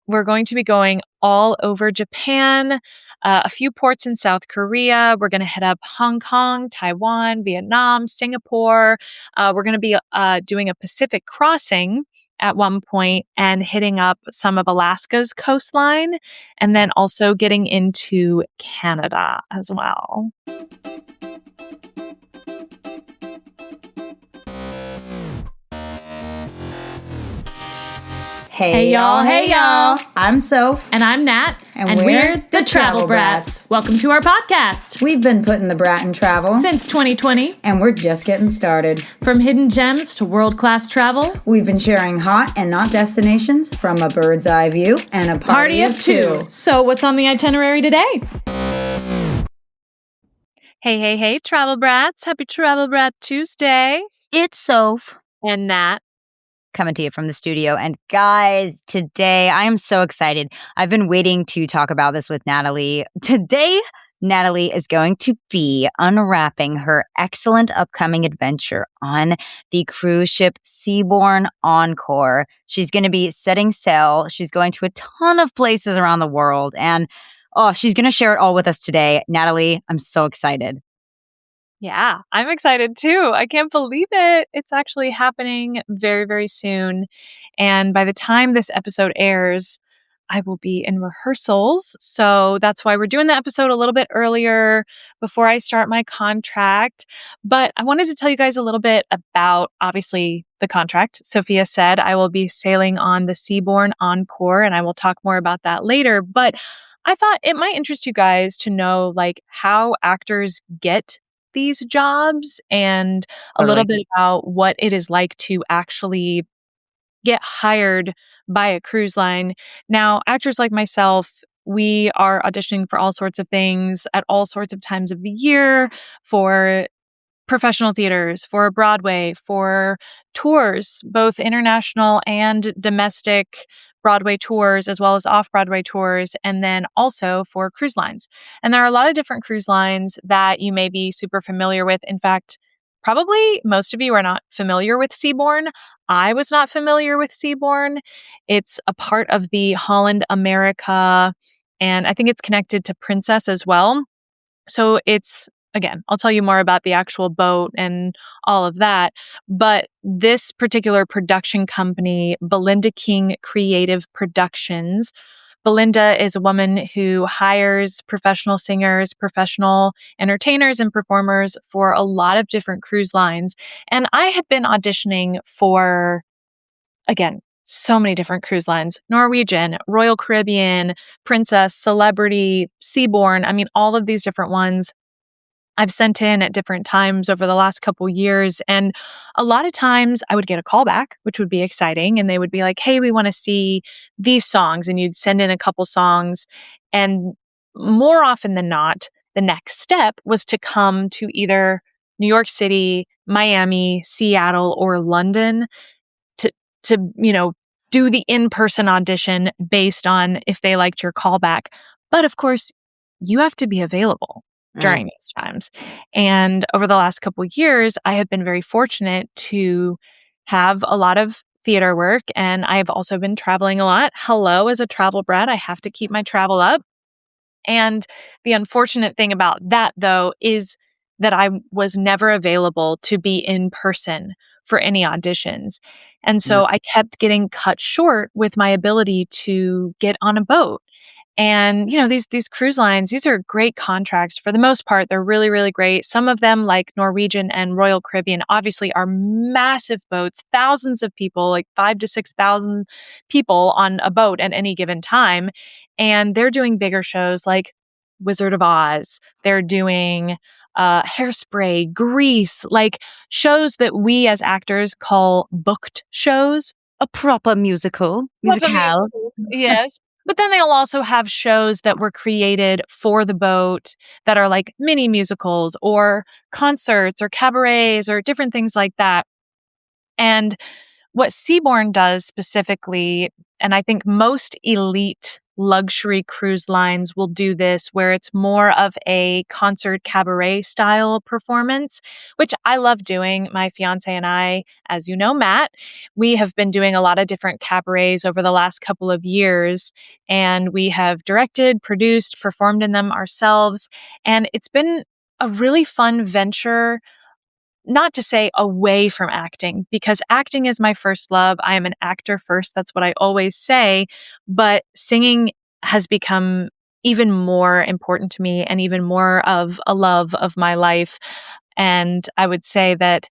we're going to be going all over Japan, a few ports in South Korea. We're going to head up Hong Kong, Taiwan, Vietnam, Singapore. We're going to be doing a Pacific crossing at one point and hitting up some of Alaska's coastline, and then also getting into Canada as well. Hey y'all. I'm Soph. And I'm Nat. And we're the Travel Brats. Welcome to our podcast. We've been putting the brat in travel since 2020. And we're just getting started. From hidden gems to world-class travel, we've been sharing hot and not destinations from a bird's eye view and a party of two. So what's on the itinerary today? Hey, Travel Brats. Happy Travel Brat Tuesday. It's Soph. And Nat. Coming to you from the studio. And guys, today I am so excited. I've been waiting to talk about this with Natalie. Today, Natalie is going to be unwrapping her excellent upcoming adventure on the cruise ship Seabourn Encore. She's going to be setting sail. She's going to a ton of places around the world. And she's going to share it all with us today. Natalie, I'm so excited. Yeah, I'm excited too. I can't believe it. It's actually happening very, very soon. And by the time this episode airs, I will be in rehearsals. So that's why we're doing the episode a little bit earlier before I start my contract. But I wanted to tell you guys a little bit about, obviously, the contract. Sophia said I will be sailing on the Seabourn Encore, and I will talk more about that later. But I thought it might interest you guys to know how actors get these jobs and a little bit about what it is like to actually get hired by a cruise line. Now, actors like myself, we are auditioning for all sorts of things at all sorts of times of the year, for professional theaters, for Broadway, for tours, both international and domestic Broadway tours, as well as off-Broadway tours, and then also for cruise lines. And there are a lot of different cruise lines that you may be super familiar with. In fact, probably most of you are not familiar with Seabourn. I was not familiar with Seabourn. It's a part of the Holland America, and I think it's connected to Princess as well. So again, I'll tell you more about the actual boat and all of that. But this particular production company, Belinda King Creative Productions, Belinda is a woman who hires professional singers, professional entertainers, and performers for a lot of different cruise lines. And I had been auditioning for, again, so many different cruise lines: Norwegian, Royal Caribbean, Princess, Celebrity, Seabourn. I mean, all of these different ones I've sent in at different times over the last couple years. And a lot of times I would get a call back, which would be exciting. And they would be like, hey, we want to see these songs. And you'd send in a couple songs. And more often than not, the next step was to come to either New York City, Miami, Seattle, or London to do the in-person audition based on if they liked your callback. But of course, you have to be available during these times. And over the last couple of years, I have been very fortunate to have a lot of theater work, and I have also been traveling a lot. Hello, as a travel brat, I have to keep my travel up. And the unfortunate thing about that, though, is that I was never available to be in person for any auditions. And so I kept getting cut short with my ability to get on a boat. And, these cruise lines, these are great contracts. For the most part, they're really, really great. Some of them, like Norwegian and Royal Caribbean, obviously are massive boats, thousands of people, like 5,000 to 6,000 people on a boat at any given time. And they're doing bigger shows like Wizard of Oz. They're doing Hairspray, Grease, like shows that we as actors call booked shows. A proper musicale. Yes. But then they'll also have shows that were created for the boat that are like mini musicals or concerts or cabarets or different things like that. And what Seabourn does specifically, and I think most elite luxury cruise lines will do this, where it's more of a concert cabaret style performance, which I love doing. My fiance and I, as you know, Matt, we have been doing a lot of different cabarets over the last couple of years, and we have directed, produced, performed in them ourselves. And it's been a really fun venture, not to say away from acting, because acting is my first love. I am an actor first. That's what I always say. But singing has become even more important to me and even more of a love of my life. And I would say that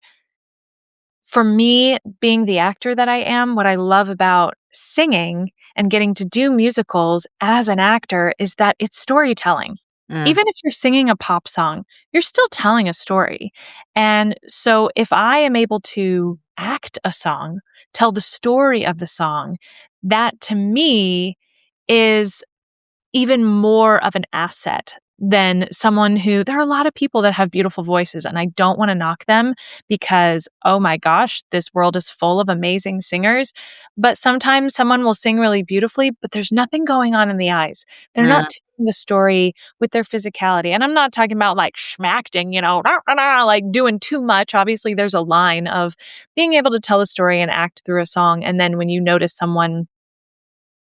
for me, being the actor that I am, what I love about singing and getting to do musicals as an actor is that it's storytelling. Even if you're singing a pop song, you're still telling a story. And so if I am able to act a song, tell the story of the song, that to me is even more of an asset than someone who, there are a lot of people that have beautiful voices, and I don't want to knock them because, oh my gosh, this world is full of amazing singers. But sometimes someone will sing really beautifully, but there's nothing going on in the eyes. They're not telling the story with their physicality. And I'm not talking about like schmacting, like doing too much. Obviously, there's a line of being able to tell a story and act through a song. And then when you notice someone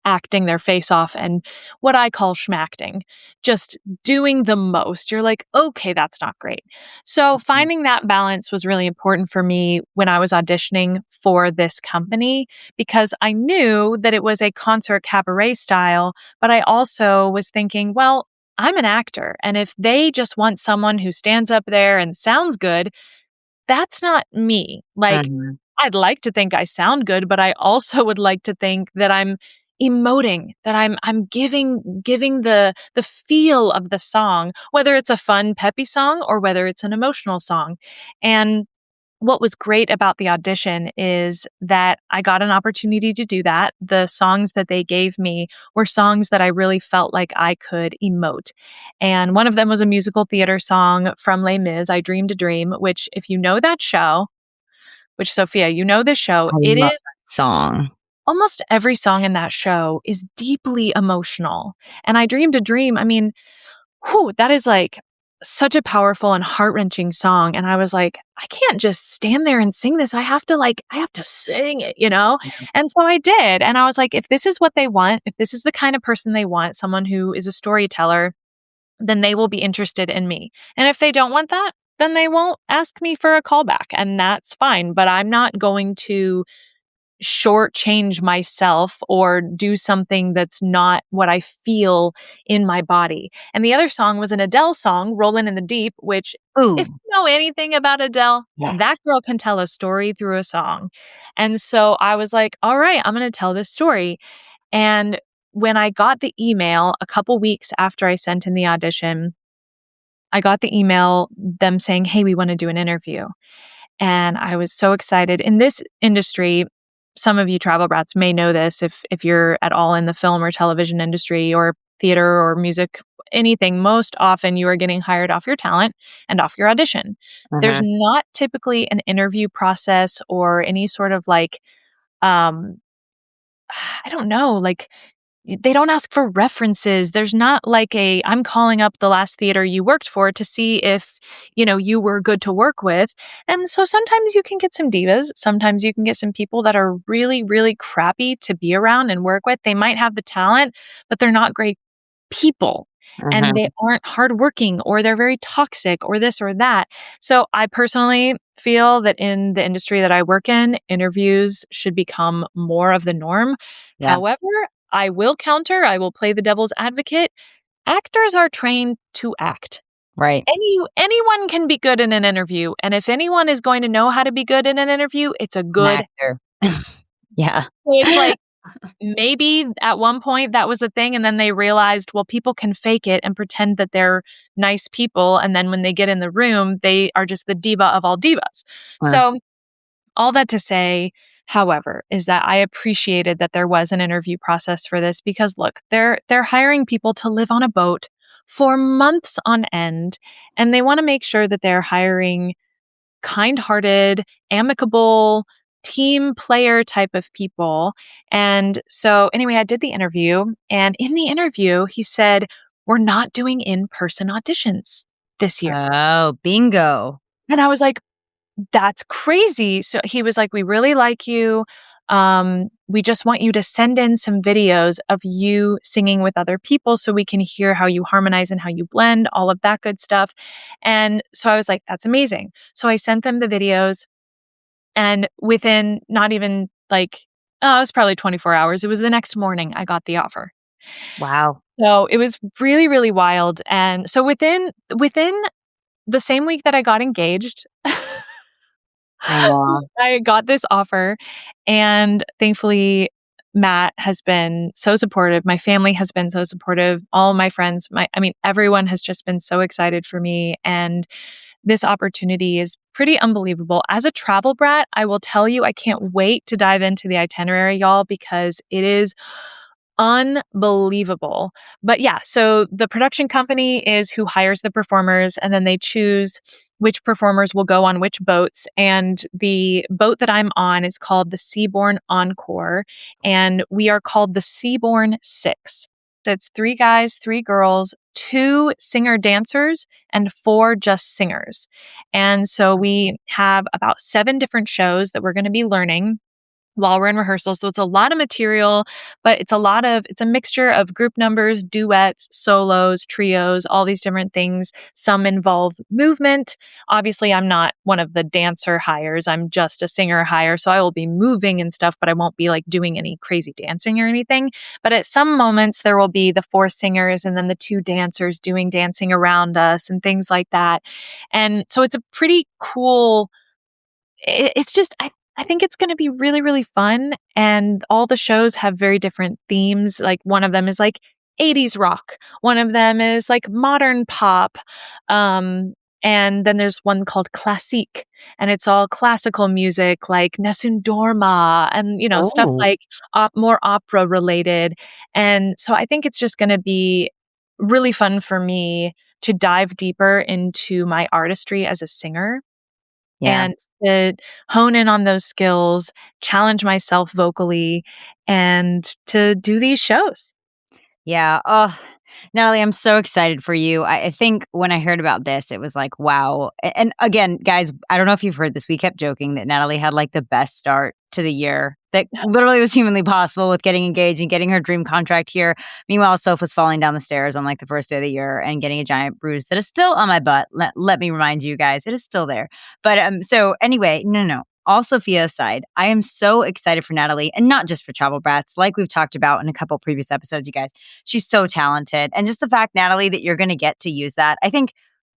acting their face off and what I call schmacting, just doing the most. You're like, okay, that's not great. So finding that balance was really important for me when I was auditioning for this company, because I knew that it was a concert cabaret style, but I also was thinking, well, I'm an actor. And if they just want someone who stands up there and sounds good, that's not me. Like, I'd like to think I sound good, but I also would like to think that I'm emoting, that I'm giving the feel of the song, whether it's a fun, peppy song or whether it's an emotional song. And what was great about the audition is that I got an opportunity to do that. The songs that they gave me were songs that I really felt like I could emote. And one of them was a musical theater song from Les Mis, I Dreamed a Dream, which, if you know that show, which, Sophia, you know this show, I it love is that song. almost every song in that show is deeply emotional. And I Dreamed a Dream, I mean, that is like such a powerful and heart-wrenching song. And I was like, I can't just stand there and sing this. I have to sing it. And so I did. And I was like, if this is what they want, if this is the kind of person they want, someone who is a storyteller, then they will be interested in me. And if they don't want that, then they won't ask me for a callback. And that's fine. But I'm not going to shortchange myself or do something that's not what I feel in my body. And the other song was an Adele song, Rollin' in the Deep, which, if you know anything about Adele, that girl can tell a story through a song. And so I was like, all right, I'm going to tell this story. And when I got the email a couple weeks after I sent in the audition, I got the email, them saying, hey, we want to do an interview. And I was so excited. In this industry, some of you travel brats may know this if you're at all in the film or television industry or theater or music, anything, most often you are getting hired off your talent and off your audition. There's not typically an interview process or any sort of like, I don't know, like they don't ask for references. There's not like I'm calling up the last theater you worked for to see if, you were good to work with. And so sometimes you can get some divas. Sometimes you can get some people that are really, really crappy to be around and work with. They might have the talent, but they're not great people. And they aren't hardworking, or they're very toxic, or this or that. So I personally feel that in the industry that I work in, interviews should become more of the norm. Yeah. However, I will play the devil's advocate. Actors are trained to act. Right. Anyone can be good in an interview. And if anyone is going to know how to be good in an interview, it's a good actor. Yeah. So it's like, maybe at one point that was a thing, and then they realized, well, people can fake it and pretend that they're nice people, and then when they get in the room, they are just the diva of all divas. So all that to say, however, is that I appreciated that there was an interview process for this, because look, they're hiring people to live on a boat for months on end, and they want to make sure that they're hiring kind-hearted, amicable, team player type of people. And so, anyway, I did the interview. And in the interview, he said, we're not doing in-person auditions this year. Oh, bingo. And I was like, that's crazy. So he was like, we really like you. We just want you to send in some videos of you singing with other people so we can hear how you harmonize and how you blend, all of that good stuff. And so I was like, that's amazing. So I sent them the videos, and within not even like, it was probably 24 hours. It was the next morning I got the offer. Wow. So it was really, really wild. And so within the same week that I got engaged, Aw. I got this offer, and thankfully Matt has been so supportive. My family has been so supportive. All my friends, everyone has just been so excited for me, and this opportunity is pretty unbelievable. As a travel brat, I will tell you, I can't wait to dive into the itinerary, y'all, because it is unbelievable. But yeah, so the production company is who hires the performers, and then they choose which performers will go on which boats. And the boat that I'm on is called the Seabourn Encore, and we are called the Seaborn 6. It's 3 guys, 3 girls, 2 singer dancers, and 4 just singers. And so we have about 7 different shows that we're going to be learning while we're in rehearsal. So it's a lot of material, but it's a mixture of group numbers, duets, solos, trios, all these different things. Some involve movement. Obviously, I'm not one of the dancer hires. I'm just a singer hire. So I will be moving and stuff, but I won't be like doing any crazy dancing or anything. But at some moments, there will be the 4 singers and then the 2 dancers doing dancing around us and things like that. And so it's a pretty cool it's just I think it's going to be really, really fun. And all the shows have very different themes. Like one of them is like 80s rock. One of them is like modern pop. And then there's one called Classique, and it's all classical music like Nessun Dorma and, stuff Oh. like more opera related. And so I think it's just going to be really fun for me to dive deeper into my artistry as a singer Yeah. and to hone in on those skills, challenge myself vocally, and to do these shows. Yeah. Oh, Natalie, I'm so excited for you. I think when I heard about this, it was like, wow. And again, guys, I don't know if you've heard this. We kept joking that Natalie had like the best start to the year that literally was humanly possible with getting engaged and getting her dream contract here. Meanwhile, Soph was falling down the stairs on like the first day of the year and getting a giant bruise that is still on my butt. Let me remind you guys, it is still there. But so anyway, no. All Sophia aside, I am so excited for Natalie, and not just for Travel Brats, like we've talked about in a couple previous episodes, you guys. She's so talented. And just the fact, Natalie, that you're going to get to use that. I think,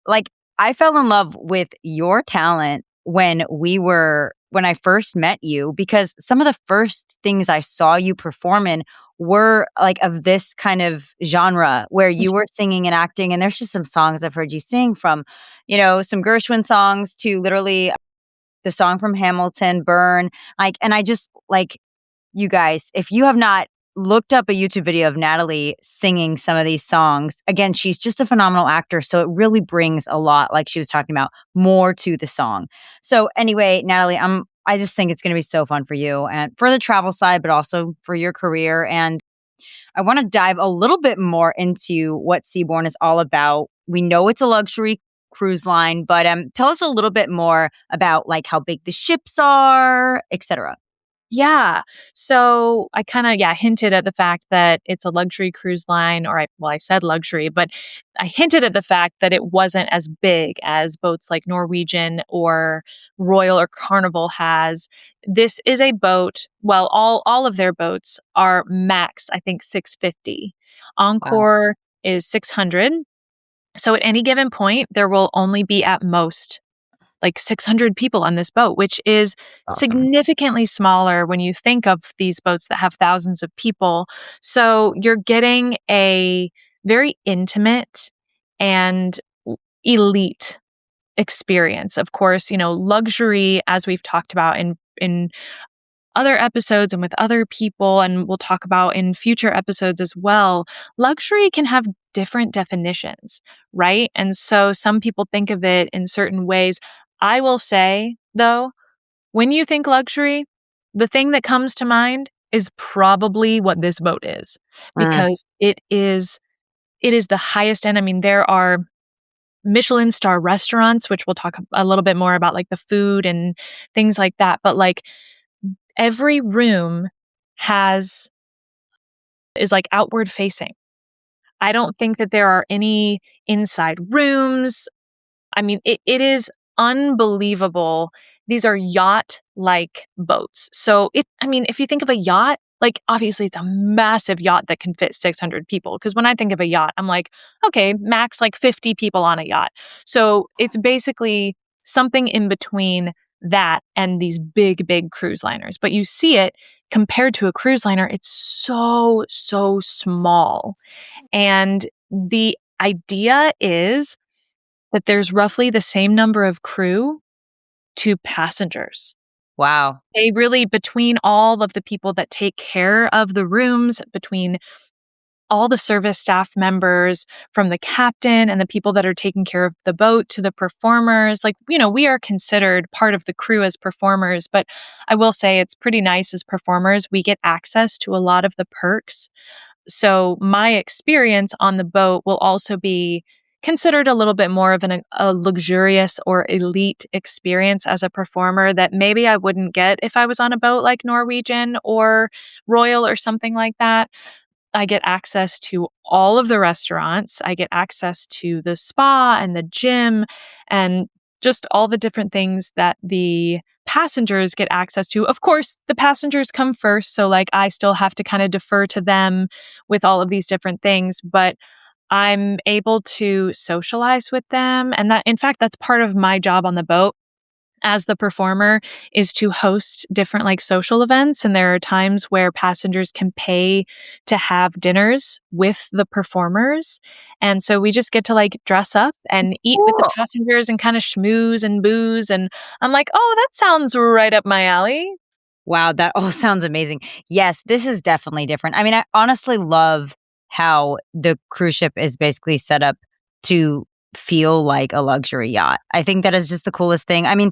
like, I fell in love with your talent when I first met you, because some of the first things I saw you perform in were like of this kind of genre where you were singing and acting. And there's just some songs I've heard you sing, from, some Gershwin songs to literally the song from Hamilton, Burn. And I just you guys, if you have not looked up a YouTube video of Natalie singing some of these songs, again, she's just a phenomenal actor. So it really brings a lot, like she was talking about, more to the song. So anyway, Natalie, I just think it's going to be so fun for you and for the travel side, but also for your career. And I want to dive a little bit more into what Seabourn is all about. We know it's a luxury cruise line, but tell us a little bit more about like how big the ships are, etc. Yeah. So I kind of, hinted at the fact that it's a luxury cruise line, I said luxury, but I hinted at the fact that it wasn't as big as boats like Norwegian or Royal or Carnival has. This is a boat, well, all of their boats are max, I think, 650. Wow. Encore is 600. So at any given point, there will only be at most like 600 people on this boat, which is Awesome. significantly smaller when you think of these boats that have thousands of people. So you're getting a very intimate and elite experience. Of course, luxury, as we've talked about in other episodes and with other people, and we'll talk about in future episodes as well, luxury can have different definitions, right? And so some people think of it in certain ways. I will say, though, when you think luxury, the thing that comes to mind is probably what this boat is, because it is the highest end. I mean, there are Michelin star restaurants, which we'll talk a little bit more about, like the food and things like that. But like every room has is like outward facing. I don't think that there are any inside rooms. I mean, it is unbelievable. These are yacht-like boats. So I mean, if you think of a yacht, like obviously it's a massive yacht that can fit 600 people. Because when I think of a yacht, I'm like, okay, max like 50 people on a yacht. So it's basically something in between that and these big, big cruise liners. But you see it compared to a cruise liner, it's so, so small. And the idea is that there's roughly the same number of crew to passengers. Wow. They really, between all of the people that take care of the rooms, between all the service staff members, from the captain and the people that are taking care of the boat to the performers, like, we are considered part of the crew as performers. But I will say it's pretty nice as performers. We get access to a lot of the perks. So my experience on the boat will also be considered a little bit more of a luxurious or elite experience as a performer that maybe I wouldn't get if I was on a boat like Norwegian or Royal or something like that. I get access to all of the restaurants. I get access to the spa and the gym and just all the different things that the passengers get access to. Of course, the passengers come first. So, like, I still have to kind of defer to them with all of these different things, but I'm able to socialize with them. And that, in fact, that's part of my job on the boat as the performer, is to host different like social events. And there are times where passengers can pay to have dinners with the performers. And so we just get to like dress up and eat with the Cool. passengers and kind of schmooze and booze. And I'm like, oh, that sounds right up my alley. Wow, that all sounds amazing. Yes, this is definitely different. I mean, I honestly love how the cruise ship is basically set up to feel like a luxury yacht. I think that is just the coolest thing. I mean,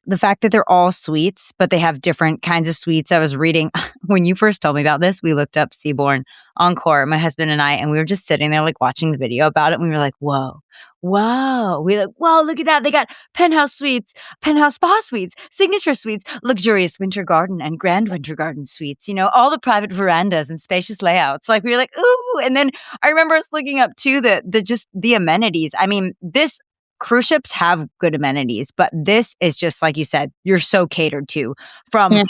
the fact that they're all suites, but they have different kinds of suites. I was reading when you first told me about this, we looked up Seabourn Encore, my husband and I, and we were just sitting there like watching the video about it. And we were like, whoa, whoa. We like, whoa, look at that. They got penthouse suites, penthouse spa suites, signature suites, luxurious winter garden and grand winter garden suites, all the private verandas and spacious layouts. Like we were like, ooh. And then I remember us looking up too the amenities. I mean, this cruise ships have good amenities, but this is just like you said, you're so catered to from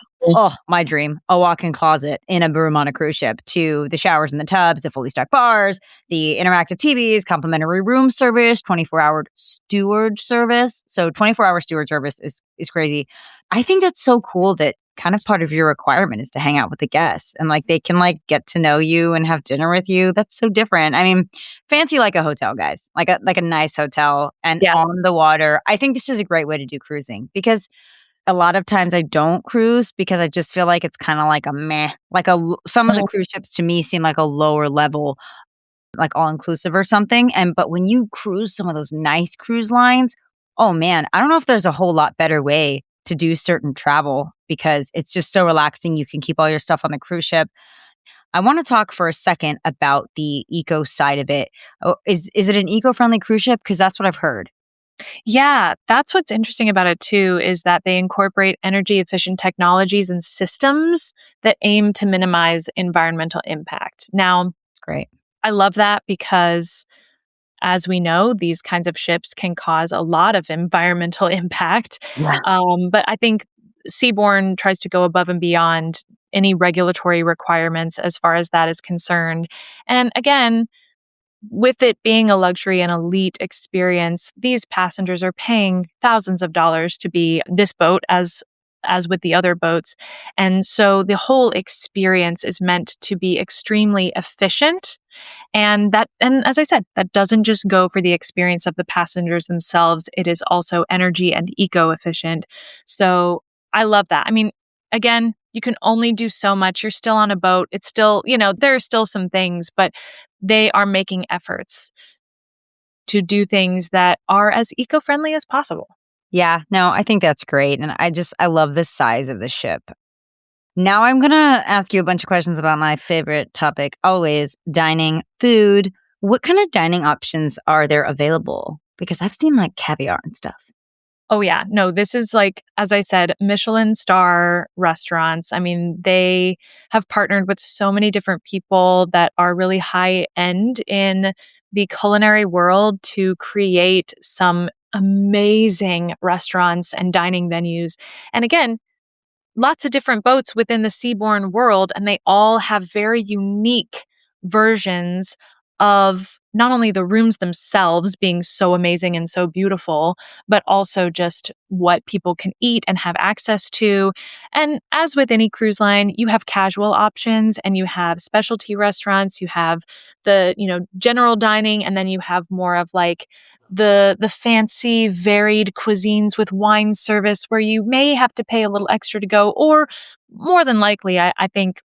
my dream, a walk-in closet in a room on a cruise ship, to the showers and the tubs, the fully stocked bars, the interactive TVs, complimentary room service, 24-hour steward service. So 24-hour steward service is crazy. I think that's so cool that kind of part of your requirement is to hang out with the guests and like they can like get to know you and have dinner with you. That's so different. I mean, fancy like a hotel, guys, like a nice hotel and Yeah. on the water. I think this is a great way to do cruising because a lot of times I don't cruise because I just feel like it's kind of like a meh, like some of the cruise ships to me seem like a lower level, like all inclusive or something. But when you cruise some of those nice cruise lines, oh man, I don't know if there's a whole lot better way to do certain travel because it's just so relaxing. You can keep all your stuff on the cruise ship. I want to talk for a second about the eco side of it. Oh, is it an eco-friendly cruise ship? Because that's what I've heard. Yeah, that's what's interesting about it too, is that they incorporate energy efficient technologies and systems that aim to minimize environmental impact. Now, It's great. I love that because, as we know, these kinds of ships can cause a lot of environmental impact. Yeah. But I think Seabourn tries to go above and beyond any regulatory requirements as far as that is concerned. And again, with it being a luxury and elite experience, these passengers are paying thousands of dollars to be this boat as with the other boats. And so the whole experience is meant to be extremely efficient. And as I said, that doesn't just go for the experience of the passengers themselves. It is also energy and eco efficient. So I love that. I mean, again, you can only do so much. You're still on a boat. It's still, there are still some things, but they are making efforts to do things that are as eco-friendly as possible. Yeah, no, I think that's great. And I love the size of the ship. Now I'm going to ask you a bunch of questions about my favorite topic, always dining, food. What kind of dining options are there available? Because I've seen like caviar and stuff. Oh, yeah. No, this is like, as I said, Michelin star restaurants. I mean, they have partnered with so many different people that are really high end in the culinary world to create some amazing restaurants and dining venues. And again, lots of different boats within the Seabourn world, and they all have very unique versions of not only the rooms themselves being so amazing and so beautiful, but also just what people can eat and have access to. And as with any cruise line, you have casual options and you have specialty restaurants, you have the, general dining, and then you have more of like the fancy varied cuisines with wine service where you may have to pay a little extra to go, or more than likely I think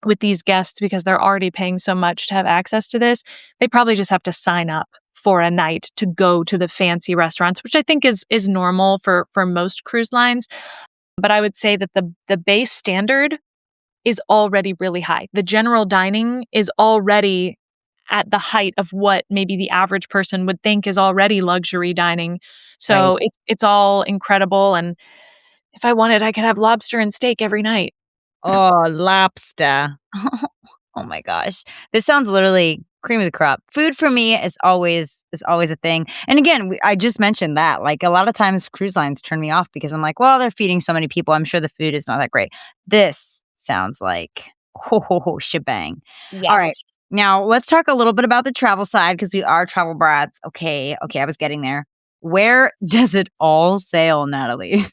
with these guests, because they're already paying so much to have access to this, they probably just have to sign up for a night to go to the fancy restaurants, which I think is normal for most cruise lines. But I would say that the base standard is already really high. The general dining is already at the height of what maybe the average person would think is already luxury dining. Right. So it's all incredible. And if I wanted, I could have lobster and steak every night. Oh, lobster. Oh my gosh. This sounds literally cream of the crop. Food for me is always a thing. And again, I just mentioned that. Like a lot of times cruise lines turn me off because I'm like, well, they're feeding so many people. I'm sure the food is not that great. This sounds like shebang. All right. Yes. Now let's talk a little bit about the travel side because we are travel brats. Okay, I was getting there. Where does it all sail, Natalie?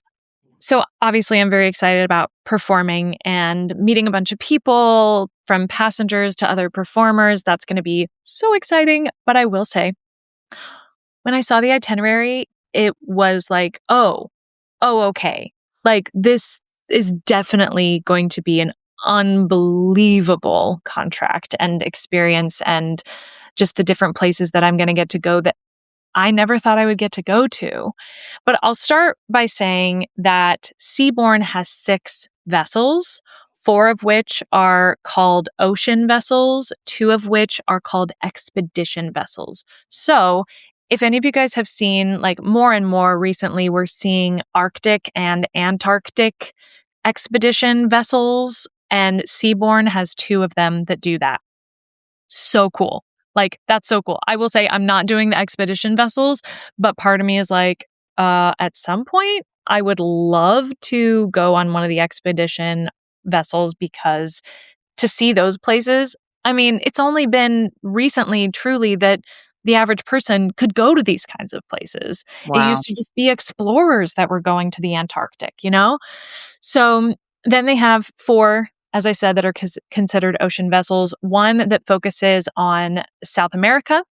So obviously, I'm very excited about performing and meeting a bunch of people, from passengers to other performers. That's going to be so exciting. But I will say, when I saw the itinerary, it was like, okay. Like, this is definitely going to be an unbelievable contract and experience, and just the different places that I'm going to get to go that I never thought I would get to go to. But I'll start by saying that Seabourn has 6 vessels, 4 of which are called ocean vessels, 2 of which are called expedition vessels. So if any of you guys have seen, like, more and more recently, we're seeing Arctic and Antarctic expedition vessels, and Seabourn has 2 of them that do that. So cool. Like, that's so cool. I will say I'm not doing the expedition vessels, but part of me is like, at some point, I would love to go on one of the expedition vessels, because to see those places, I mean, it's only been recently, truly, that the average person could go to these kinds of places. It Wow. used to just be explorers that were going to the Antarctic, you know? So then they have 4, as I said, that are considered ocean vessels. One that focuses on South America,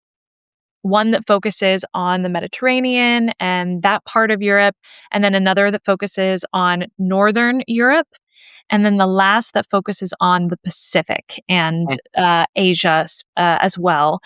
one that focuses on the Mediterranean and that part of Europe, and then another that focuses on Northern Europe, and then the last that focuses on the Pacific and Asia as well.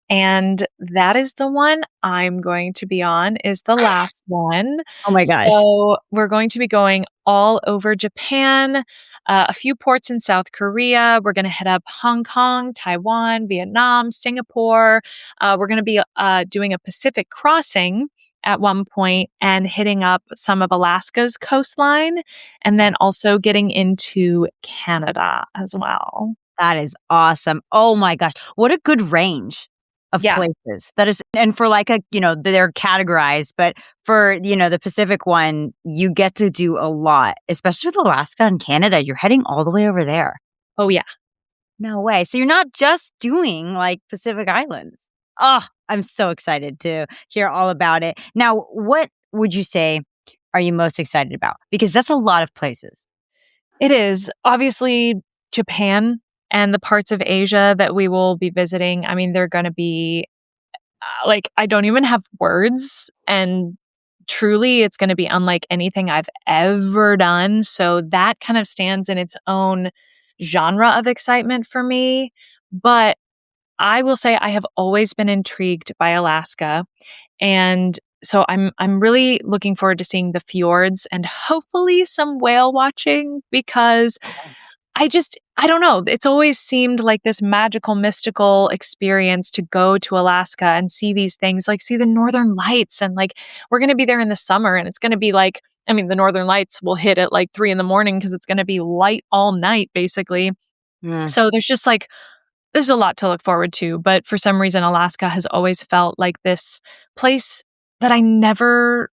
And that is the one I'm going to be on, is the last one. Oh my gosh. So we're going to be going all over Japan, a few ports in South Korea. We're going to hit up Hong Kong, Taiwan, Vietnam, Singapore. We're going to be doing a Pacific crossing at one point and hitting up some of Alaska's coastline, and then also getting into Canada as well. That is awesome. Oh my gosh. What a good range of Yeah. places. That is, and for like they're categorized, but for, the Pacific one, you get to do a lot, especially with Alaska and Canada. You're heading all the way over there. Oh, yeah. No way. So you're not just doing like Pacific Islands. Oh, I'm so excited to hear all about it. Now, what would you say are you most excited about? Because that's a lot of places. It is. Obviously, Japan and the parts of Asia that we will be visiting. I mean, they're going to be like, I don't even have words. And truly, it's going to be unlike anything I've ever done. So that kind of stands in its own genre of excitement for me. But I will say I have always been intrigued by Alaska. And so I'm really looking forward to seeing the fjords and hopefully some whale watching because I don't know. It's always seemed like this magical, mystical experience to go to Alaska and see these things, like see the northern lights. And like, we're going to be there in the summer and it's going to be like, I mean, the northern lights will hit at like 3 in the morning because it's going to be light all night, basically. Mm, So there's just like, there's a lot to look forward to. But for some reason, Alaska has always felt like this place that I never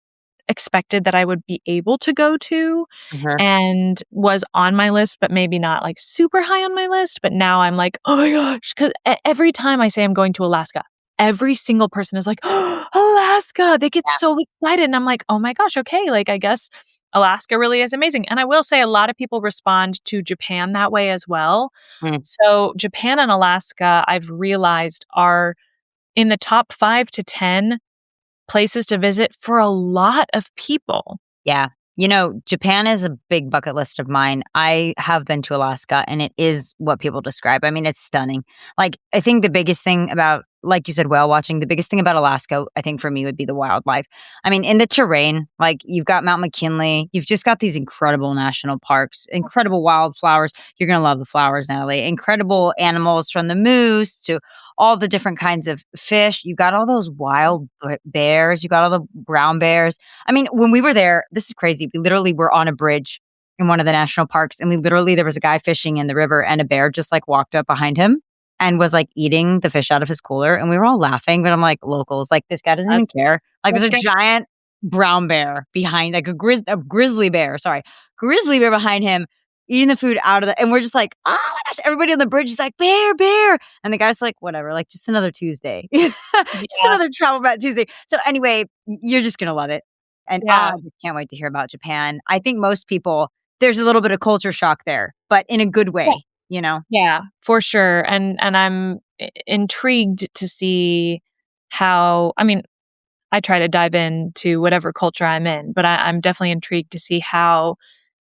expected that I would be able to go to uh-huh. and was on my list, but maybe not like super high on my list. But now I'm like, oh my gosh. Because every time I say I'm going to Alaska, every single person is like, oh, Alaska. They get so excited. And I'm like, oh my gosh, okay. Like, I guess Alaska really is amazing. And I will say a lot of people respond to Japan that way as well. Mm. So, Japan and Alaska, I've realized are in the top 5 to 10 places to visit for a lot of people. Yeah. Japan is a big bucket list of mine. I have been to Alaska and it is what people describe. I mean, it's stunning. Like, I think the biggest thing about, like you said, whale watching, the biggest thing about Alaska, I think for me would be the wildlife. I mean, in the terrain, like you've got Mount McKinley, you've just got these incredible national parks, incredible wildflowers. You're going to love the flowers, Natalie. Incredible animals from the moose to all the different kinds of fish. You got all those wild bears. You got all the brown bears. I mean, when we were there, this is crazy. We literally were on a bridge in one of the national parks, and there was a guy fishing in the river, and a bear just like walked up behind him and was like eating the fish out of his cooler. And we were all laughing, but I'm like, locals, like this guy doesn't even That's care. Like there's that's a great. giant brown bear behind, like a grizzly bear, grizzly bear behind him eating the food out of the, and we're just like, oh my gosh, everybody on the bridge is like, bear, bear. And the guy's like, whatever, like just another Tuesday, just Yeah. another travel brat Tuesday. So anyway, you're just going to love it. And I Yeah. just can't wait to hear about Japan. I think most people, there's a little bit of culture shock there, but in a good Yeah. way, you know? Yeah, for sure. And I'm intrigued to see how, I mean, I try to dive into whatever culture I'm in, but I'm definitely intrigued to see how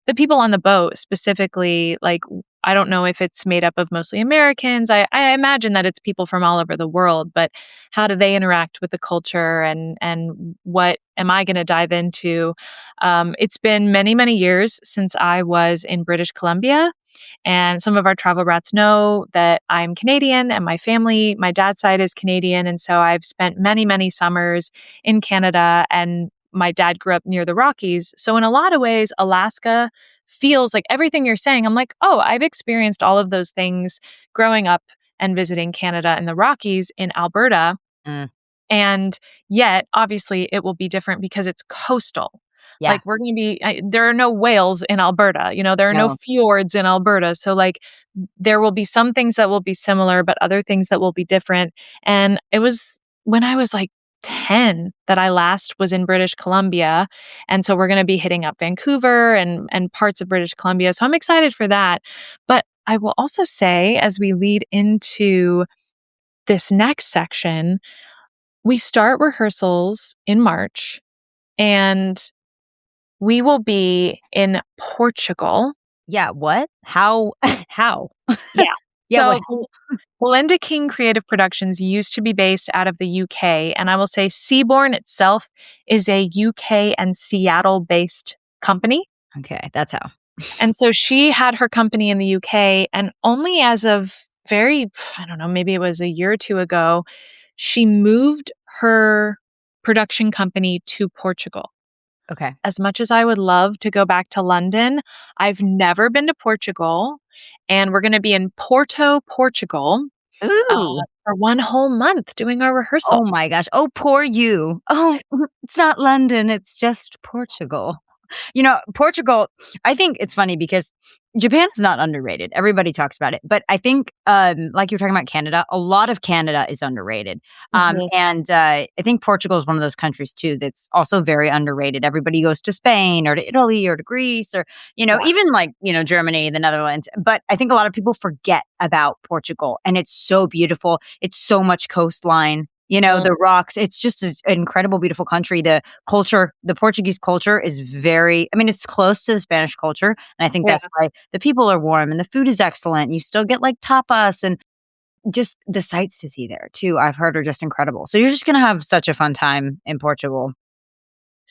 the people on the boat specifically, like, I don't know if it's made up of mostly Americans. I imagine that it's people from all over the world, but how do they interact with the culture and what am I going to dive into? It's been many, many years since I was in British Columbia. And some of our travel brats know that I'm Canadian and my family, my dad's side is Canadian. And so I've spent many, many summers in Canada and my dad grew up near the Rockies. So in a lot of ways, Alaska feels like everything you're saying. I'm like, oh, I've experienced all of those things growing up and visiting Canada and the Rockies in Alberta. Mm, And yet, obviously, it will be different because it's coastal. yeah, Like, we're going to be, there are no whales in Alberta. There are no no, fjords in Alberta. So, like, there will be some things that will be similar, but other things that will be different. And it was when I was like 10 that I last was in British Columbia. And so we're going to be hitting up Vancouver and parts of British Columbia. So I'm excited for that. But I will also say, as we lead into this next section, we start rehearsals in March and we will be in Portugal. yeah. What? How? How? Yeah. Yeah. What? So Belinda King Creative Productions used to be based out of the UK. And I will say Seabourn itself is a UK and Seattle based company. Okay, that's how. And so she had her company in the UK. And only as of I don't know, maybe it was a year or two ago, she moved her production company to Portugal. Okay. As much as I would love to go back to London, I've never been to Portugal. And we're going to be in Porto, Portugal uh, Ooh. for one whole month doing our rehearsal. Oh my gosh. Oh, poor you. Oh, it's not London. It's just Portugal. Portugal, I think it's funny because Japan is not underrated. Everybody talks about it. But I think, like you were talking about Canada, a lot of Canada is underrated. Mhm. And I think Portugal is one of those countries, too, that's also very underrated. Everybody goes to Spain or to Italy or to Greece or, Yeah. even like, Germany, the Netherlands. But I think a lot of people forget about Portugal. And it's so beautiful. It's so much coastline. Mm. The rocks. It's just an incredible, beautiful country. The culture, the Portuguese culture is it's close to the Spanish culture. And I think Yeah. that's why the people are warm and the food is excellent. You still get like tapas and just the sights to see there too, I've heard are just incredible. So you're just going to have such a fun time in Portugal.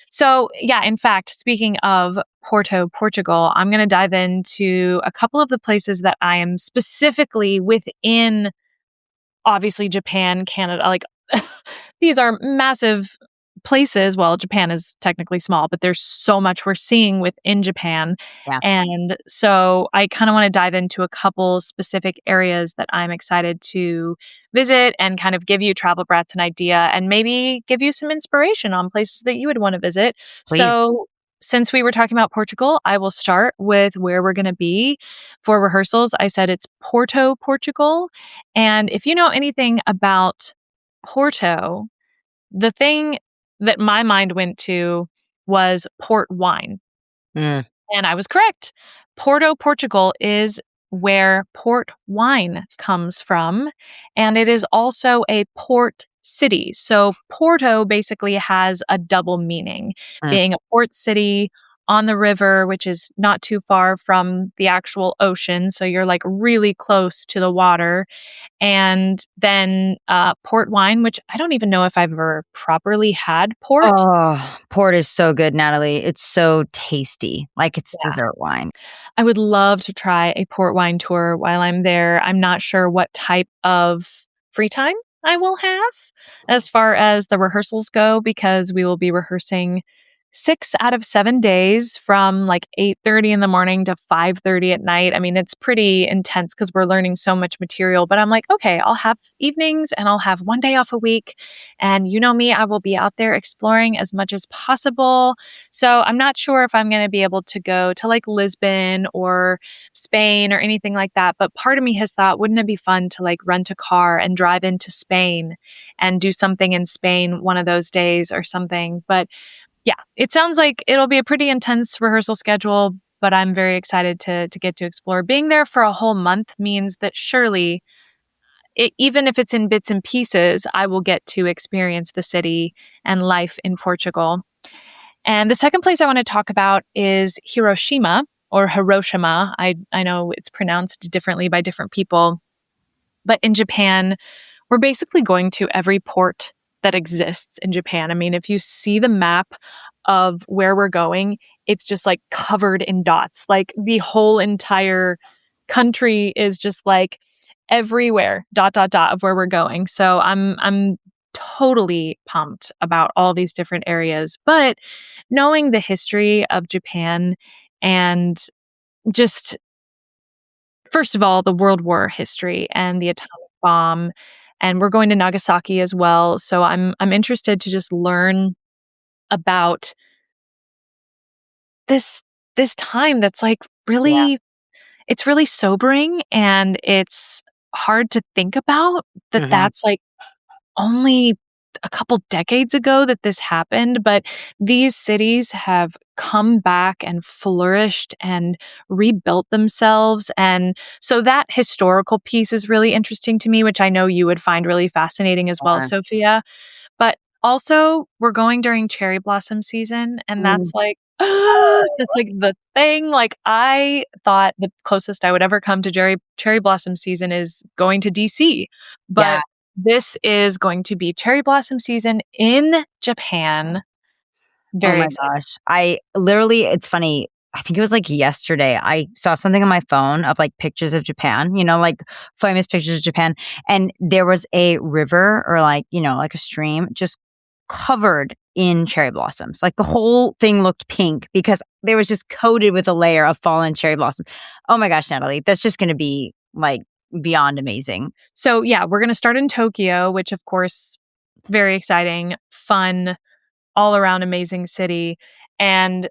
So, yeah, in fact, speaking of Porto, Portugal, I'm going to dive into a couple of the places that I am specifically within, obviously, Japan, Canada. Like, these are massive places. Well, Japan is technically small, but there's so much we're seeing within Japan. Yeah. And so I kind of want to dive into a couple specific areas that I'm excited to visit and kind of give you Travel Brats an idea and maybe give you some inspiration on places that you would want to visit. Please. So since we were talking about Portugal, I will start with where we're going to be for rehearsals. I said it's Porto, Portugal. And if you know anything about Porto, the thing that my mind went to was port wine. Mm. And I was correct. Porto, Portugal is where port wine comes from. And it is also a port city. So Porto basically has a double meaning, Mm. being a port city on the river, which is not too far from the actual ocean. So you're like really close to the water. And then port wine, which I don't even know if I've ever properly had port. Oh, port is so good, Natalie. It's so tasty. Like it's Yeah. dessert wine. I would love to try a port wine tour while I'm there. I'm not sure what type of free time I will have as far as the rehearsals go because we will be rehearsing 6 out of 7 days from like 8:30 in the morning to 5:30 at night. I mean, it's pretty intense because we're learning so much material, but I'm like, okay, I'll have evenings and I'll have one day off a week. And you know me, I will be out there exploring as much as possible. So I'm not sure if I'm going to be able to go to like Lisbon or Spain or anything like that. But part of me has thought, wouldn't it be fun to like rent a car and drive into Spain and do something in Spain one of those days or something? But yeah, it sounds like it'll be a pretty intense rehearsal schedule, but I'm very excited to get to explore. Being there for a whole month means that surely, even if it's in bits and pieces, I will get to experience the city and life in Portugal. And the second place I want to talk about is Hiroshima or Hiroshima. I know it's pronounced differently by different people, but in Japan, we're basically going to every port that exists in Japan. I mean, if you see the map of where we're going, it's just like covered in dots. Like the whole entire country is just like everywhere, dot dot dot of where we're going. So I'm totally pumped about all these different areas. But knowing the history of Japan and just first of all, the World War history and the atomic bomb, and we're going to Nagasaki as well. So I'm interested to just learn about this this time that's like Yeah. really it's really sobering and it's hard to think about that Mhm. that's like only a couple decades ago that this happened, but these cities have come back and flourished and rebuilt themselves. And so that historical piece is really interesting to me, which I know you would find really fascinating as well, Uh, Sophia. But also, we're going during cherry blossom season, and that's mm, like that's like the thing. Like I thought the closest I would ever come to cherry blossom season is going to DC, yeah. but this is going to be cherry blossom season in Japan. Oh Very my excited. gosh. I literally, it's funny. I think it was like yesterday. I saw something on my phone of like pictures of Japan, like famous pictures of Japan. And there was a river or like, like a stream just covered in cherry blossoms. Like the whole thing looked pink because they was just coated with a layer of fallen cherry blossoms. Oh my gosh, Natalie, that's just going to be like beyond amazing. So yeah, we're going to start in Tokyo, which of course, very exciting, fun, all around amazing city. And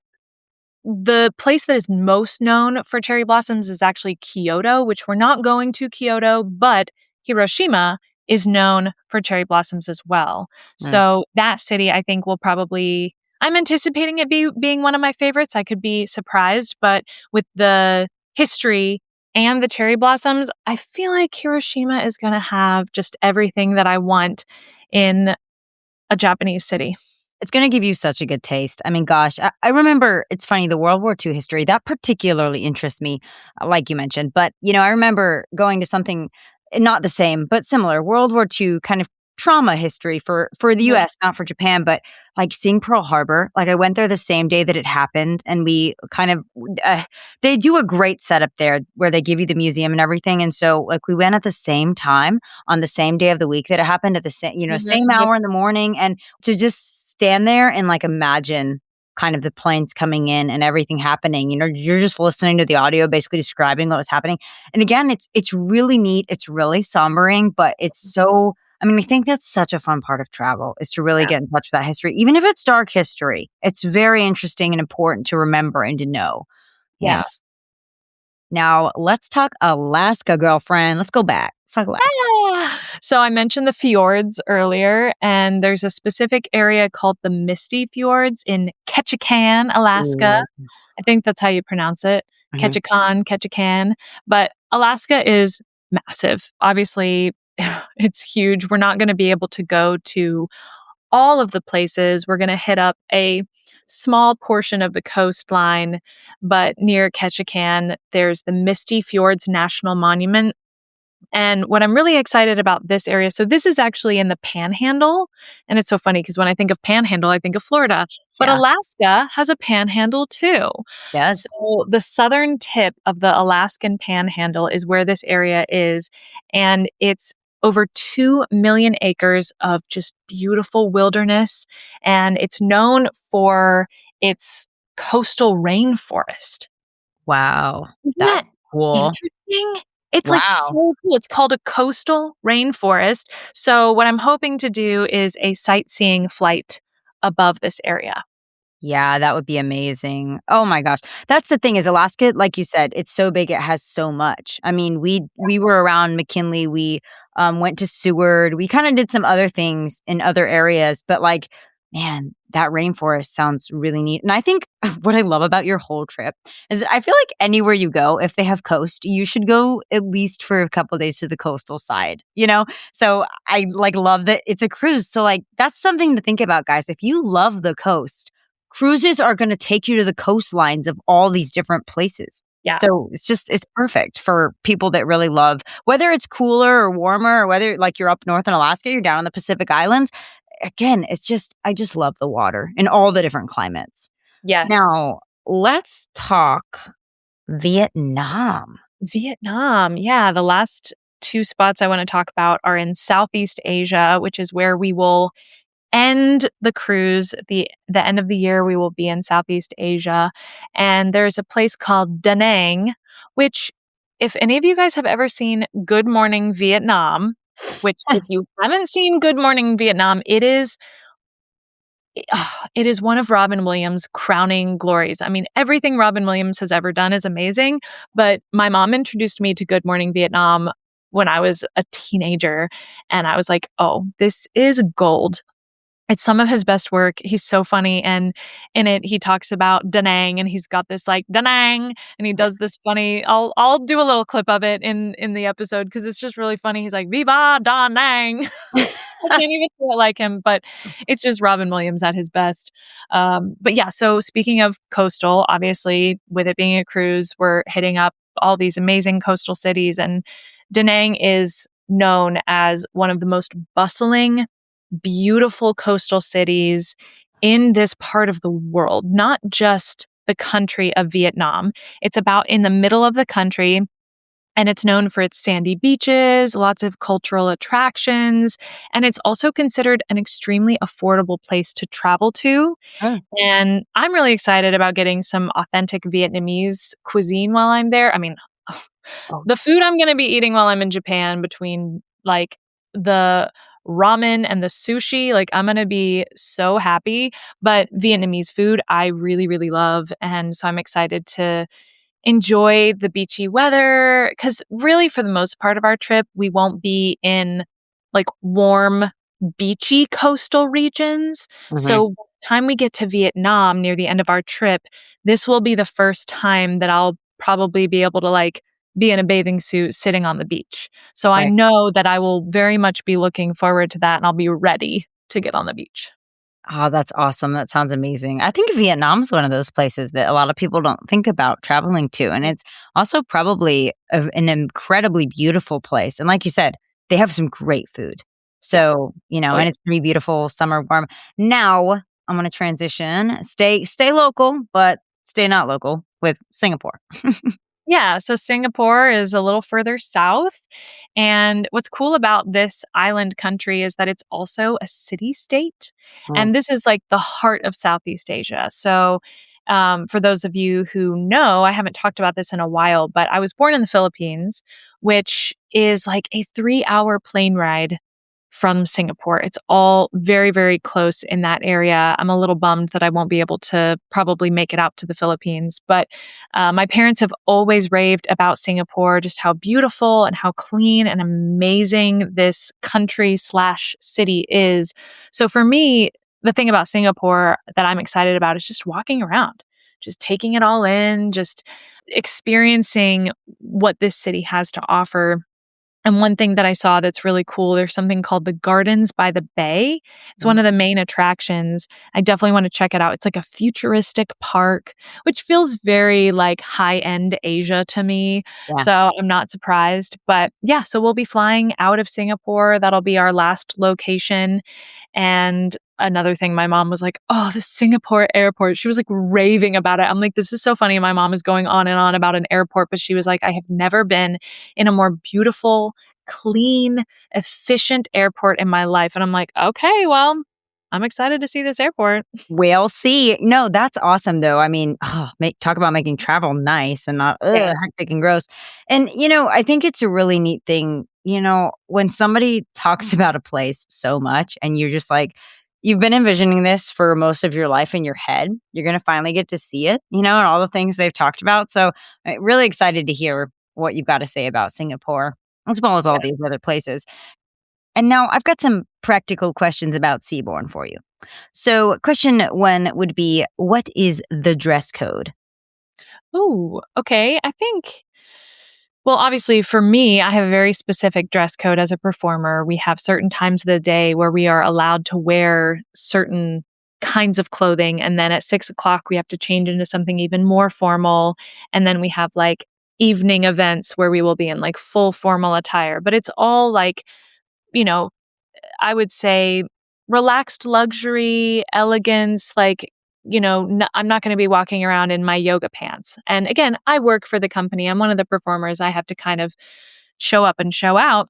the place that is most known for cherry blossoms is actually Kyoto, which we're not going to Kyoto, but Hiroshima is known for cherry blossoms as well. Mm. So that city, I think, will probably. I'm anticipating it being one of my favorites. I could be surprised, but with the history and the cherry blossoms, I feel like Hiroshima is going to have just everything that I want in a Japanese city. It's gonna give you such a good taste. I mean, gosh, I remember it's funny, the World War II history, that particularly interests me, like you mentioned. But, I remember going to something not the same, but similar. World War II kind of trauma history for the Yeah. US, not for Japan, but like seeing Pearl Harbor, like I went there the same day that it happened, and we kind of they do a great setup there where they give you the museum and everything, and so like we went at the same time on the same day of the week that it happened at the same same Mhm. hour in the morning, and to just stand there and like imagine kind of the planes coming in and everything happening. You're just listening to the audio basically describing what was happening. And again, it's really neat. It's really sombering, but it's so I mean, I think that's such a fun part of travel is to really Yeah. get in touch with that history. Even if it's dark history, it's very interesting and important to remember and to know. Yeah. Yes. Now let's talk Alaska, girlfriend. Let's go back. Let's talk Alaska. So I mentioned the fjords earlier, and there's a specific area called the Misty Fjords in Ketchikan, Alaska. Ooh. I think that's how you pronounce it. Mhm. Ketchikan. But Alaska is massive. Obviously, it's huge. We're not going to be able to go to all of the places. We're going to hit up a small portion of the coastline, but near Ketchikan, there's the Misty Fjords National Monument. And what I'm really excited about this area, so this is actually in the Panhandle. And it's so funny because when I think of Panhandle, I think of Florida. But Yeah. Alaska has a panhandle too. Yes. So the southern tip of the Alaskan Panhandle is where this area is. And it's over 2 million acres of just beautiful wilderness. And it's known for its coastal rainforest. Wow. Isn't That's that cool. interesting? It's like so Wow. cool. It's called a coastal rainforest. So what I'm hoping to do is a sightseeing flight above this area. Yeah, that would be amazing. Oh my gosh. That's the thing is Alaska, like you said, it's so big, it has so much. I mean, we were around McKinley, we went to Seward, we kind of did some other things in other areas, but like, man, that rainforest sounds really neat. And I think what I love about your whole trip is that I feel like anywhere you go, if they have coast, you should go at least for a couple days to the coastal side, you know? So I like love that it's a cruise. So like that's something to think about, guys. If you love the coast, cruises are going to take you to the coastlines of all these different places. Yeah. So it's perfect for people that really love whether it's cooler or warmer or whether like you're up north in Alaska, you're down on the Pacific Islands. Again, I just love the water in all the different climates. Yes. Now, let's talk Vietnam. Vietnam. Yeah. The last two spots I want to talk about are in Southeast Asia, which is where we will end the cruise. The end of the year, we will be in Southeast Asia. And there's a place called Da Nang, which, if any of you guys have ever seen Good Morning Vietnam, which if you haven't seen Good Morning Vietnam, it is one of Robin Williams' crowning glories. I mean, everything Robin Williams has ever done is amazing, but my mom introduced me to Good Morning Vietnam when I was a teenager, and I was like, "Oh, this is gold." It's some of his best work. He's so funny, and in it, he talks about Da Nang, and he's got this like Da Nang, and he does this funny. I'll do a little clip of it in the episode because it's just really funny. He's like Viva Da Nang. I can't even do it like him, but it's just Robin Williams at his best. But yeah, so speaking of coastal, obviously with it being a cruise, we're hitting up all these amazing coastal cities, and Da Nang is known as one of the most bustling, beautiful coastal cities in this part of the world, not just the country of Vietnam. It's about in the middle of the country. And it's known for its sandy beaches, lots of cultural attractions, and it's also considered an extremely affordable place to travel to. Oh, And I'm really excited about getting some authentic Vietnamese cuisine while I'm there. I mean, oh, the food I'm going to be eating while I'm in Japan between like the ramen and the sushi, like I'm going to be so happy. But Vietnamese food, I really, really love. And so I'm excited to enjoy the beachy weather because really for the most part of our trip we won't be in like warm beachy coastal regions. mhm. So by the time we get to Vietnam near the end of our trip, this will be the first time that I'll probably be able to like be in a bathing suit sitting on the beach. So I Right. know that I will very much be looking forward to that and I'll be ready to get on the beach. Oh, that's awesome. That sounds amazing. I think Vietnam's one of those places that a lot of people don't think about traveling to. And it's also probably an incredibly beautiful place. And like you said, they have some great food. Yeah. So, Oh, and yeah. it's gonna be beautiful, summer warm. Now, I'm gonna transition, stay local, but stay not local with Singapore. Yeah, so Singapore is a little further south. And what's cool about this island country is that it's also a city state. Mm. And this is like the heart of Southeast Asia. So, for those of you who know, I haven't talked about this in a while, but I was born in the Philippines, which is like a 3-hour plane ride from Singapore. It's all very, very close in that area. I'm a little bummed that I won't be able to probably make it out to the Philippines, but my parents have always raved about Singapore, just how beautiful and how clean and amazing this country slash city is. So for me, the thing about Singapore that I'm excited about is just walking around, just taking it all in, just experiencing what this city has to offer. And one thing that I saw that's really cool, there's something called the Gardens by the Bay. It's one Mm. of the main attractions. I definitely want to check it out. It's like a futuristic park, which feels very like high-end Asia to me. Yeah. So I'm not surprised. But yeah, so we'll be flying out of Singapore. That'll be our last location. And another thing, my mom was like, "Oh, the Singapore airport." She was like raving about it. I'm like, "This is so funny." My mom is going on and on about an airport, but she was like, "I have never been in a more beautiful, clean, efficient airport in my life." And I'm like, "Okay, well, I'm excited to see this airport." We'll see. No, that's awesome though. I mean, talk about making travel nice and not Yeah. hectic and gross. And I think it's a really neat thing. When somebody talks about a place so much, and you're just like, you've been envisioning this for most of your life in your head. You're gonna finally get to see it. And all the things they've talked about. So, I'm really excited to hear what you've got to say about Singapore, as well as all Yeah. these other places. And now I've got some practical questions about Seaborn for you. So, question one would be, what is the dress code? Ooh, okay. I think, well, obviously for me, I have a very specific dress code as a performer. We have certain times of the day where we are allowed to wear certain kinds of clothing. And then at 6 o'clock, we have to change into something even more formal. And then we have like evening events where we will be in like full formal attire. But it's all like, you know, I would say relaxed luxury, elegance, like, I'm not going to be walking around in my yoga pants. And again, I work for the company. I'm one of the performers. I have to kind of show up and show out.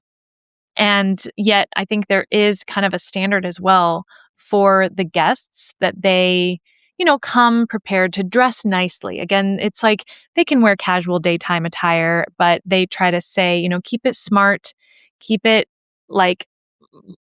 And yet, I think there is kind of a standard as well for the guests that they, come prepared to dress nicely. Again, it's like they can wear casual daytime attire, but they try to say, keep it smart, keep it like,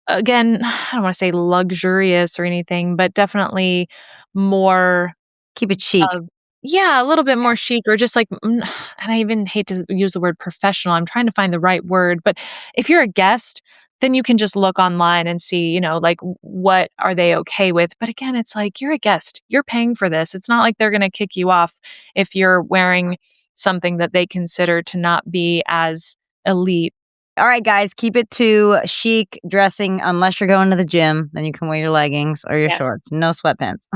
again, I don't want to say luxurious or anything, but definitely more Keep it chic. of, yeah, a little bit more chic or just like, and I even hate to use the word professional. I'm trying to find the right word, but if you're a guest, then you can just look online and see, like what are they okay with. But again, it's like you're a guest, you're paying for this. It's not like they're going to kick you off if you're wearing something that they consider to not be as elite. All right, guys, keep it to chic dressing unless you're going to the gym. Then you can wear your leggings or your Yes. shorts, no sweatpants.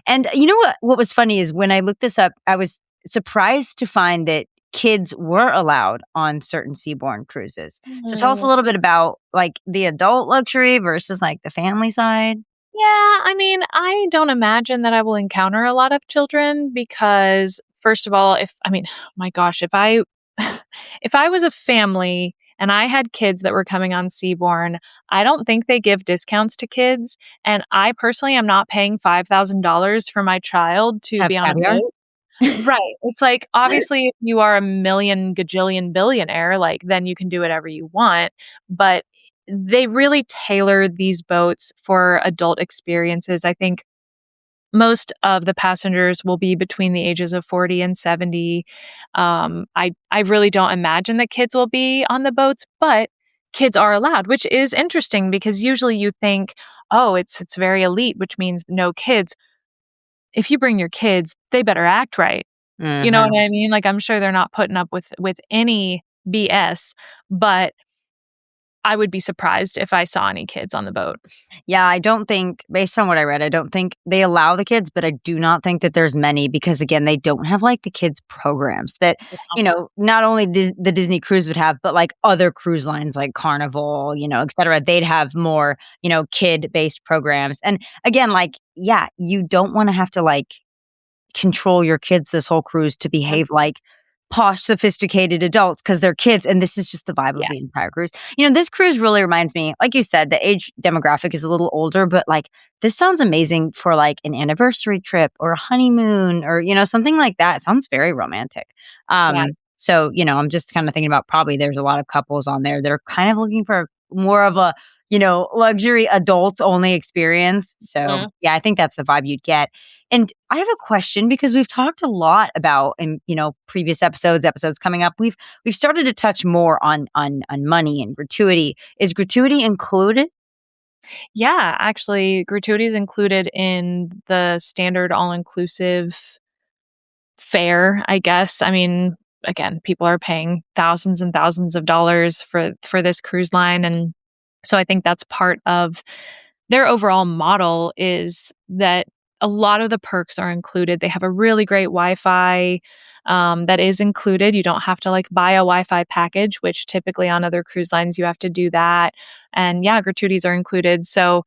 And you know what was funny is when I looked this up, I was surprised to find that kids were allowed on certain Seabourn cruises. So tell us a little bit about like the adult luxury versus like the family side. Yeah, I mean, I don't imagine that I will encounter a lot of children because first of all, my gosh, if I if I was a family and I had kids that were coming on Seaborn, I don't think they give discounts to kids, and I personally am not paying $5,000 for my child to Have be on a caviar. boat. Right. It's like, obviously, if you are a million gajillion billionaire, like, then you can do whatever you want. But they really tailor these boats for adult experiences. I think most of the passengers will be between the ages of 40 and 70. I really don't imagine that kids will be on the boats, but kids are allowed, which is interesting because usually you think, oh, it's very elite, which means no kids. If you bring your kids, they better act right. You know Hmm. what I mean? Like, I'm sure they're not putting up with any BS, but I would be surprised if I saw any kids on the boat. Yeah, I don't think, based on what I read, I don't think they allow the kids, but I do not think that there's many because, again, they don't have like the kids' programs that, not only the Disney cruise would have, but like other cruise lines like Carnival, et cetera. They'd have more, kid-based programs. And again, like, yeah, you don't want to have to like control your kids this whole cruise to behave like posh, sophisticated adults because they're kids. And this is just the vibe of the entire cruise. This cruise really reminds me, like you said, the age demographic is a little older, but like this sounds amazing for like an anniversary trip or a honeymoon or, something like that. It sounds very romantic. Yeah. So, I'm just kind of thinking about probably there's a lot of couples on there that are kind of looking for more of a, luxury adults only experience. So yeah, I think that's the vibe you'd get. And I have a question because we've talked a lot about in, previous episodes coming up. We've started to touch more on money and gratuity. Is gratuity included? Yeah, actually gratuity is included in the standard all-inclusive fare, I guess. I mean, again, people are paying thousands and thousands of dollars for this cruise line, and so I think that's part of their overall model is that a lot of the perks are included. They have a really great Wi-Fi that is included. You don't have to like buy a Wi-Fi package, which typically on other cruise lines you have to do that. And yeah, gratuities are included. So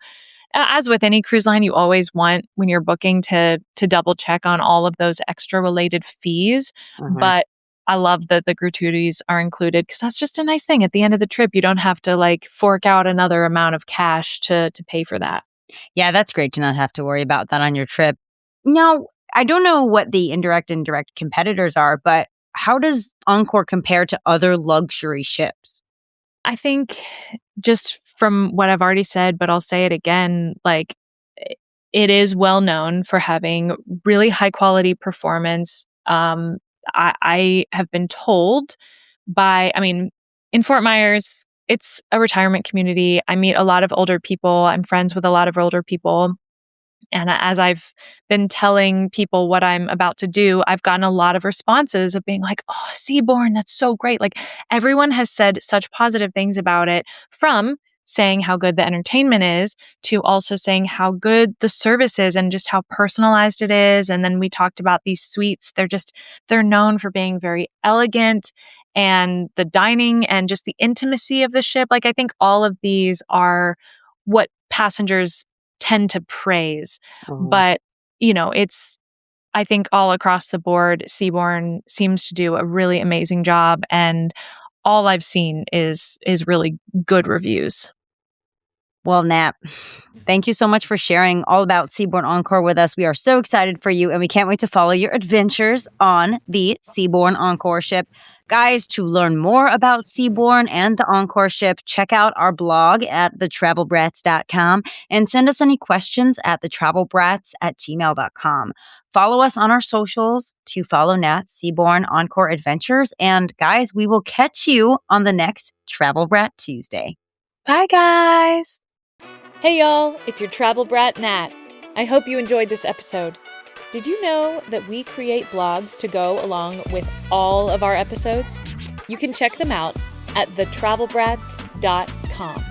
as with any cruise line, you always want when you're booking to double check on all of those extra related fees. But I love that the gratuities are included because that's just a nice thing. At the end of the trip, you don't have to like fork out another amount of cash to pay for that. Yeah, that's great to not have to worry about that on your trip. Now, I don't know what the indirect and direct competitors are, but how does Encore compare to other luxury ships? I think just from what I've already said, but I'll say it again, like it is well known for having really high quality performance. I have been told in Fort Myers, it's a retirement community. I meet a lot of older people. I'm friends with a lot of older people. And as I've been telling people what I'm about to do, I've gotten a lot of responses of being like, oh, Seabourn, that's so great. Like everyone has said such positive things about it, from saying how good the entertainment is to also saying how good the service is and just how personalized it is. And then we talked about these suites. They're known for being very elegant, and the dining and just the intimacy of the ship. Like I think all of these are what passengers tend to praise. But, it's, I think all across the board, Seabourn seems to do a really amazing job. And all I've seen is really good reviews. Well, Nat, thank you so much for sharing all about Seabourn Encore with us. We are so excited for you, and we can't wait to follow your adventures on the Seabourn Encore ship. Guys, to learn more about Seabourn and the Encore ship, check out our blog at thetravelbrats.com and send us any questions at thetravelbrats@gmail.com. Follow us on our socials to follow Nat's Seabourn Encore adventures. And guys, we will catch you on the next Travel Brat Tuesday. Bye, guys. Hey, y'all. It's your Travel Brat, Nat. I hope you enjoyed this episode. Did you know that we create blogs to go along with all of our episodes? You can check them out at thetravelbrats.com.